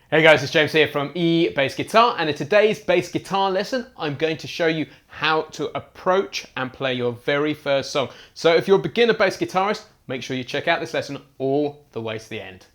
Hey guys, it's James here from eBassGuitar, and in today's bass guitar lesson, I'm going to show you how to approach and play your very first song. So if you're a beginner bass guitarist, make sure you check out this lesson all the way to the end.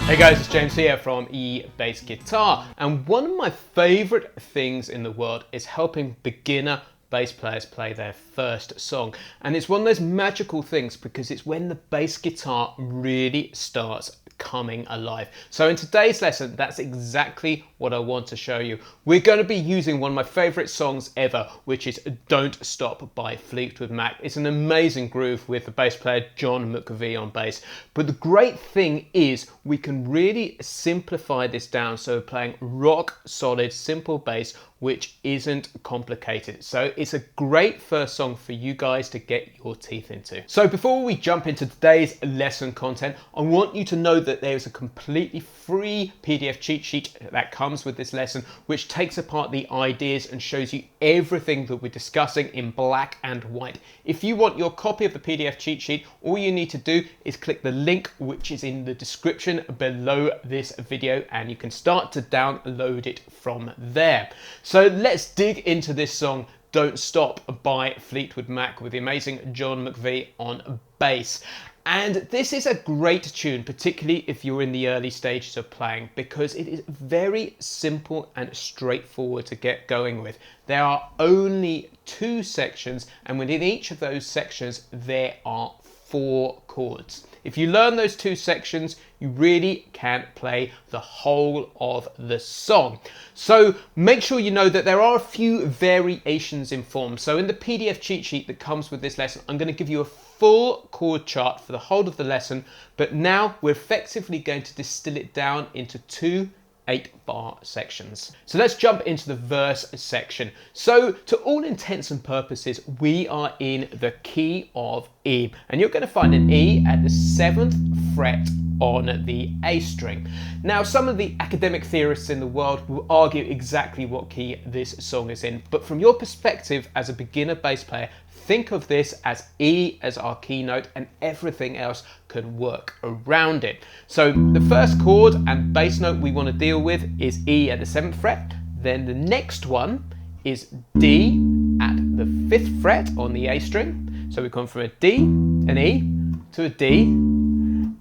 Hey guys, it's James here from eBassGuitar, and one of my favourite things in the world is helping beginner bass players play their first song. And it's one of those magical things because it's when the bass guitar really starts coming alive. So in today's lesson, that's exactly what I want to show you. We're going to be using one of my favourite songs ever, which is Don't Stop by Fleetwood Mac. It's an amazing groove with the bass player John McVie on bass. But the great thing is we can really simplify this down, so we're playing rock solid simple bass which isn't complicated. So it's a great first song for you guys to get your teeth into. So before we jump into today's lesson content, I want you to know that there's a completely free PDF cheat sheet that comes with this lesson, which takes apart the ideas and shows you everything that we're discussing in black and white. If you want your copy of the PDF cheat sheet, all you need to do is click the link which is in the description below this video, and you can start to download it from there. So let's dig into this song, Don't Stop by Fleetwood Mac, with the amazing John McVie on bass. And this is a great tune, particularly if you're in the early stages of playing, because it is very simple and straightforward to get going with. There are only two sections, and within each of those sections there are 4 chords. If you learn those 2 sections, you really can play the whole of the song. So make sure you know that there are a few variations in form. So in the PDF cheat sheet that comes with this lesson, I'm going to give you a full chord chart for the whole of the lesson, but now we're effectively going to distill it down into 2 8-bar sections. So let's jump into the verse section. So to all intents and purposes, we are in the key of E, and you're going to find an E at the 7th fret on the A string. Now, some of the academic theorists in the world will argue exactly what key this song is in, but from your perspective as a beginner bass player, think of this as E as our key note, and everything else can work around it. So the first chord and bass note we want to deal with is E at the 7th fret. Then the next one is D at the 5th fret on the A string. So we come from a D, an E, to a D,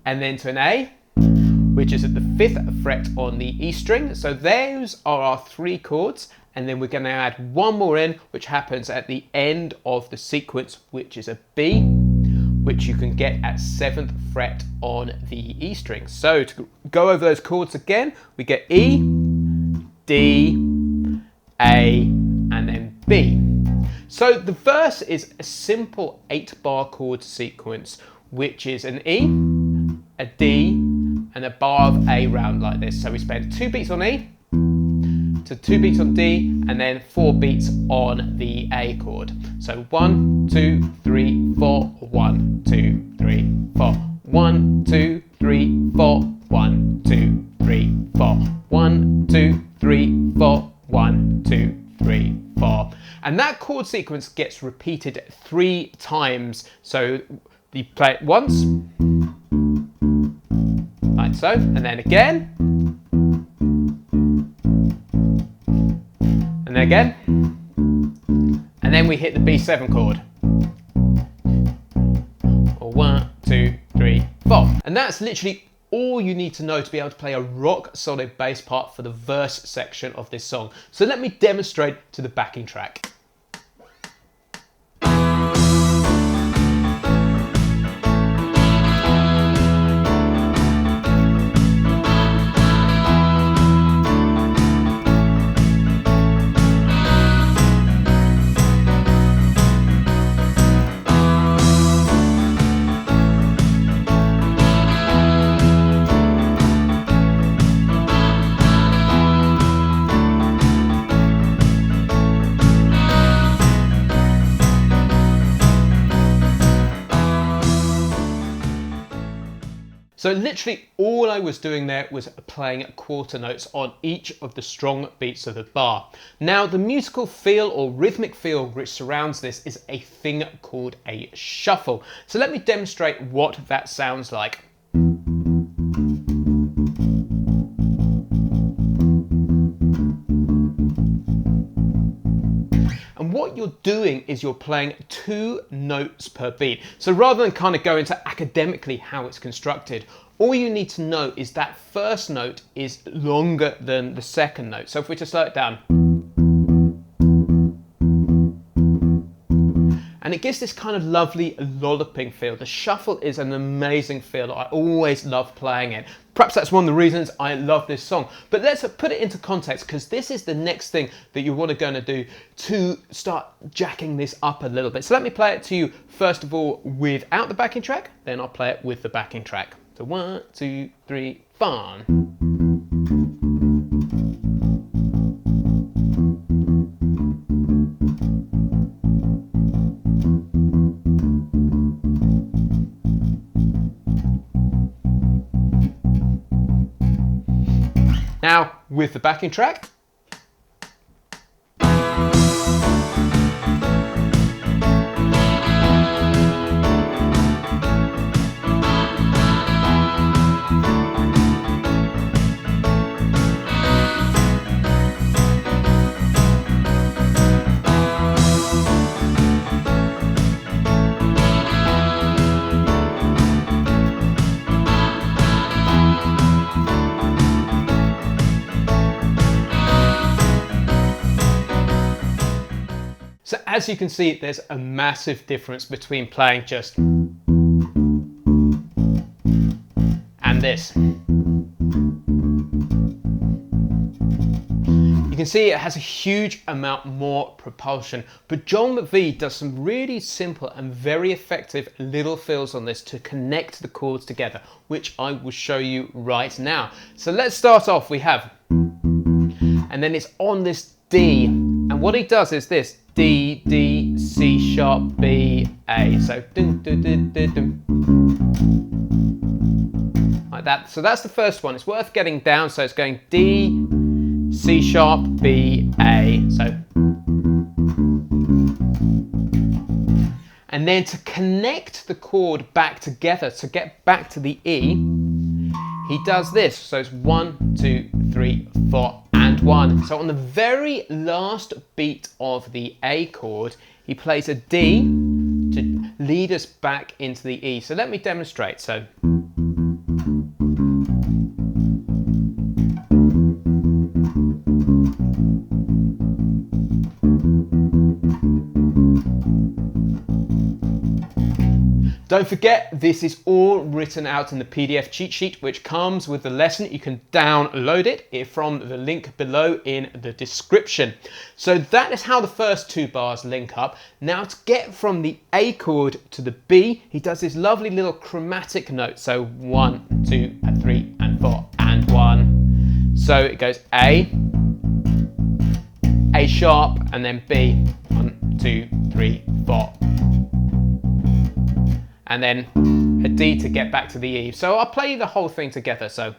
and then to an A, which is at the 5th fret on the E string. So those are our 3 chords. And then we're going to add one more in, which happens at the end of the sequence, which is a B, which you can get at 7th fret on the E string. So to go over those chords again, we get E, D, A, and then B. So the verse is a simple 8-bar chord sequence, which is an E, a D, and a bar of A round like this. So we spend 2 beats on E, to 2 beats on D, and then 4 beats on the A chord. So 1, 2, 3, 4, 1, 2, 3, 4, 1, 2, 3, 4, 1, 2, 3, 4, 1, 2, 3, 4, 1, 2, 3, 4. And that chord sequence gets repeated 3 times. So you play it once, like so, and then again, and then again, and then we hit the B7 chord. 1, 2, 3, 4. And that's literally all you need to know to be able to play a rock solid bass part for the verse section of this song. So let me demonstrate to the backing track. So literally all I was doing there was playing quarter notes on each of the strong beats of the bar. Now the musical feel or rhythmic feel which surrounds this is a thing called a shuffle. So let me demonstrate what that sounds like. And what you're doing is you're playing 2 notes per beat. So rather than kind of go into academically how it's constructed, all you need to know is that first note is longer than the second note. So if we just slow it down, and it gives this kind of lovely lolloping feel. The shuffle is an amazing feel. I always love playing it. Perhaps that's one of the reasons I love this song. But let's put it into context, because this is the next thing that you want to go and do to start jacking this up a little bit. So let me play it to you first of all without the backing track, then I'll play it with the backing track. So 1, 2, 3, 4. Now, with the backing track. So as you can see, there's a massive difference between playing just and this. You can see it has a huge amount more propulsion, but John McVie does some really simple and very effective little fills on this to connect the chords together, which I will show you right now. So let's start off. We have, and then it's on this D, and what he does is this: D, D, C sharp, B, A. So dun, dun, dun, dun, dun. Like that. So that's the first one. It's worth getting down. So it's going D, C sharp, B, A. So, and then to connect the chord back together, to get back to the E, he does this. So it's 1, 2, 3, 4, and 1. So on the very last beat of the A chord, he plays a D to lead us back into the E. So let me demonstrate. So don't forget, this is all written out in the PDF cheat sheet, which comes with the lesson. You can download it from the link below in the description. So that is how the first 2 bars link up. Now to get from the A chord to the B, he does this lovely little chromatic note. So 1, 2, and 3, and 4, and 1. So it goes A sharp, and then B. 1, 2, 3, 4. And then a D to get back to the E. So I'll play the whole thing together. So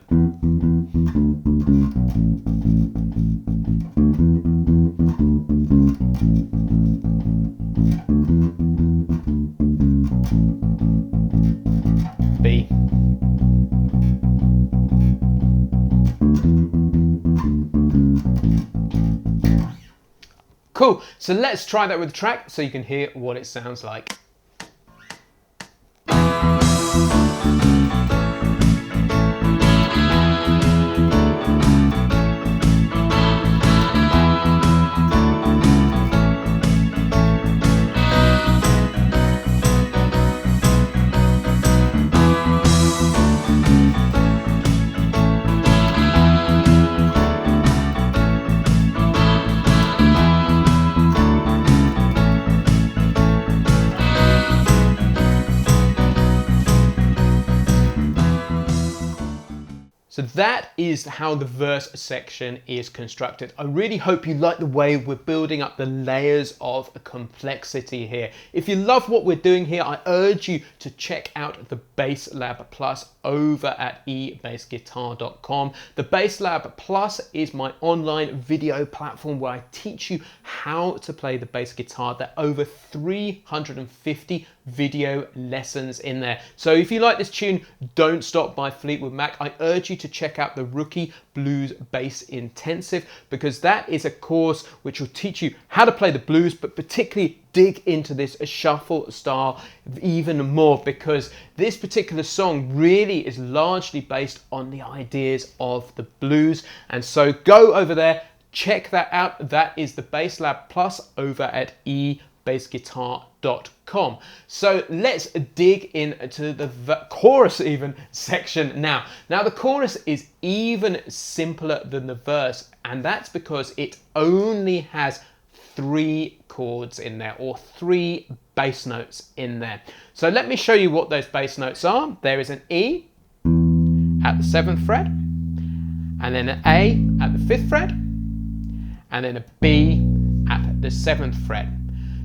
B. Cool. So let's try that with the track so you can hear what it sounds like. So that is how the verse section is constructed. I really hope you like the way we're building up the layers of complexity here. If you love what we're doing here, I urge you to check out the Bass Lab Plus over at eBassGuitar.com. The Bass Lab Plus is my online video platform where I teach you how to play the bass guitar. There are over 350 video lessons in there. So if you like this tune, Don't Stop by Fleetwood Mac, I urge you to check out the Rookie Blues Bass Intensive, because that is a course which will teach you how to play the blues, but particularly dig into this shuffle style even more, because this particular song really is largely based on the ideas of the blues. And so go over there, check that out. That is the Bass Lab Plus over at eBassGuitar.com. So let's dig into the chorus even section now. Now the chorus is even simpler than the verse, and that's because it only has 3 chords in there, or 3 bass notes in there. So let me show you what those bass notes are. There is an E at the 7th fret, and then an A at the 5th fret, and then a B at the 7th fret.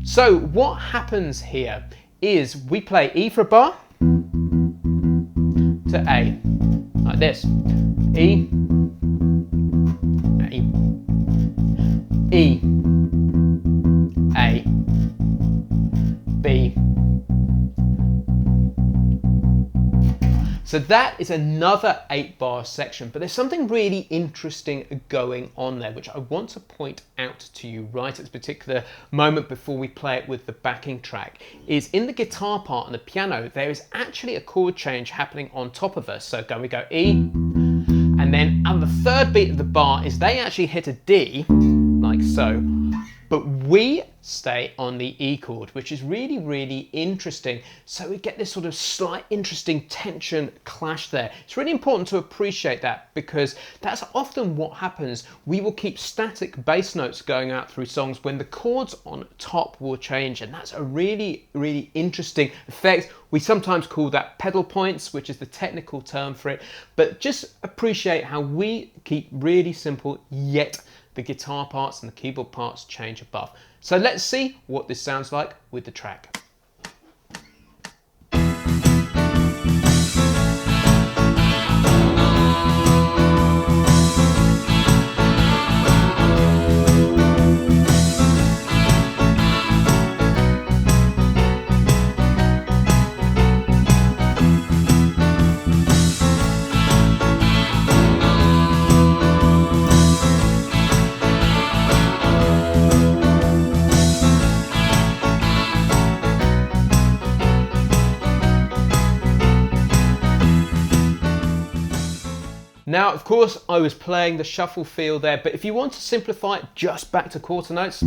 So what happens here is we play E for a bar to A, like this. E, A, E, A, B. So that is another 8-bar section, but there's something really interesting going on there, which I want to point out to you right at this particular moment before we play it with the backing track. Is in the guitar part and the piano, there is actually a chord change happening on top of us. So we go E, and then on the 3rd beat of the bar is they actually hit a D, like so, but we stay on the E chord, which is really, really interesting. So we get this sort of slight interesting tension clash there. It's really important to appreciate that, because that's often what happens. We will keep static bass notes going out through songs when the chords on top will change, and that's a really, really interesting effect. We sometimes call that pedal points, which is the technical term for it, but just appreciate how we keep really simple, yet the guitar parts and the keyboard parts change above. So let's see what this sounds like with the track. Now, of course, I was playing the shuffle feel there, but if you want to simplify it just back to quarter notes,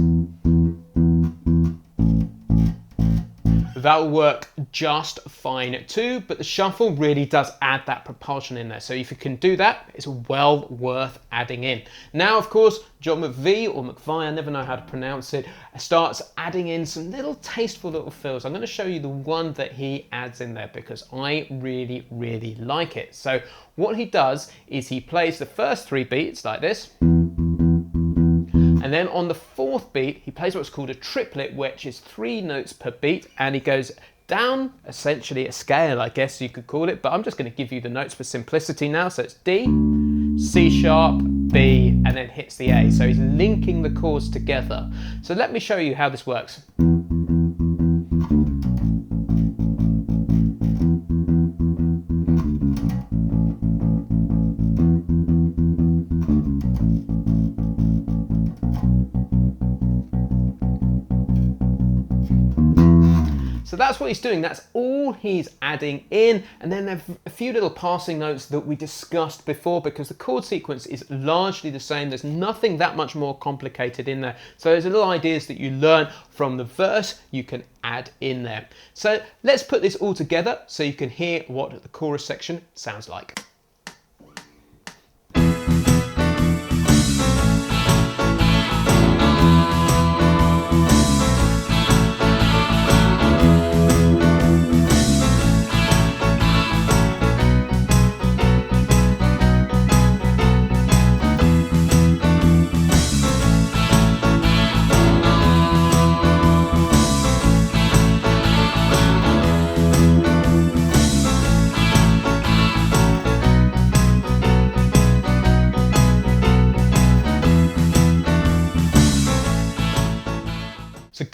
that will work just fine too, but the shuffle really does add that propulsion in there. So if you can do that, it's well worth adding in. Now, of course, John McVie, or McVie, I never know how to pronounce it, starts adding in some little tasteful little fills. I'm going to show you the one that he adds in there because I really, really like it. So what he does is he plays the first 3 beats like this. And then on the 4th beat, he plays what's called a triplet, which is 3 notes per beat, and he goes down, essentially a scale, I guess you could call it, but I'm just going to give you the notes for simplicity now. So it's D, C sharp, B, and then hits the A. So he's linking the chords together. So let me show you how this works. So that's what he's doing, that's all he's adding in, and then there are a few little passing notes that we discussed before because the chord sequence is largely the same. There's nothing that much more complicated in there. So there's little ideas that you learn from the verse you can add in there. So let's put this all together so you can hear what the chorus section sounds like.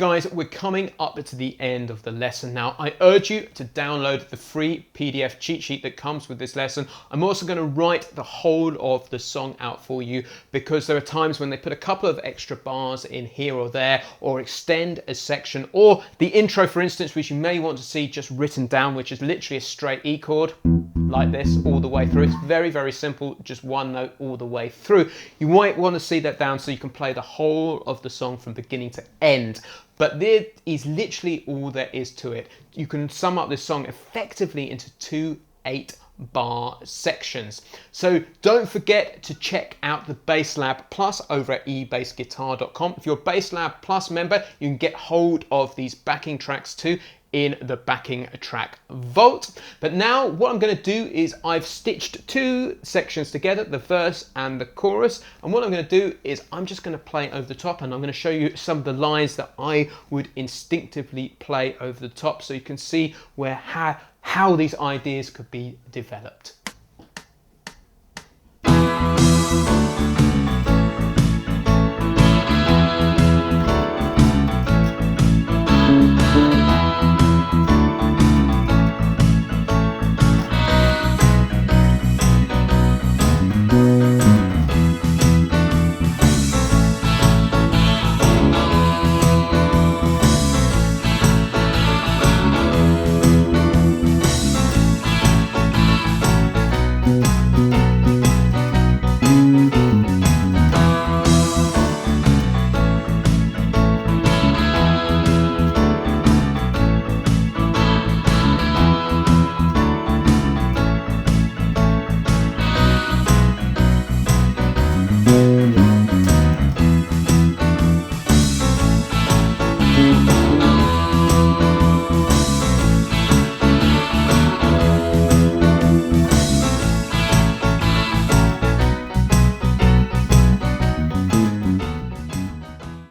guys, we're coming up to the end of the lesson now. I urge you to download the free PDF cheat sheet that comes with this lesson. I'm also going to write the whole of the song out for you, because there are times when they put a couple of extra bars in here or there, or extend a section, or the intro, for instance, which you may want to see just written down, which is literally a straight E chord like this all the way through. It's very, very simple, just one note all the way through. You might want to see that down so you can play the whole of the song from beginning to end. But there is literally all there is to it. You can sum up this song effectively into 2 8-bar sections. So don't forget to check out the Bass Lab Plus over at eBassGuitar.com. If you're a Bass Lab Plus member, you can get hold of these backing tracks too in the backing track vault. But now what I'm going to do is I've stitched 2 sections together, the verse and the chorus, and what I'm going to do is I'm just going to play over the top, and I'm going to show you some of the lines that I would instinctively play over the top, so you can see where how these ideas could be developed.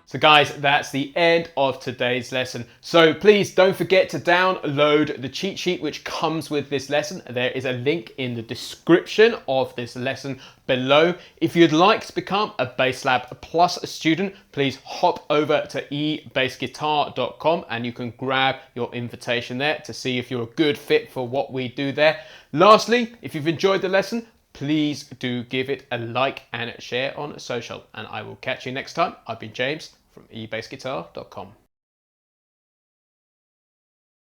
So guys, that's the end of today's lesson. So please don't forget to download the cheat sheet which comes with this lesson. There is a link in the description of this lesson below. If you'd like to become a Bass Lab Plus student, please hop over to eBassGuitar.com and you can grab your invitation there to see if you're a good fit for what we do there. Lastly, if you've enjoyed the lesson, please do give it a like and share on social, and I will catch you next time. I've been James from eBassGuitar.com.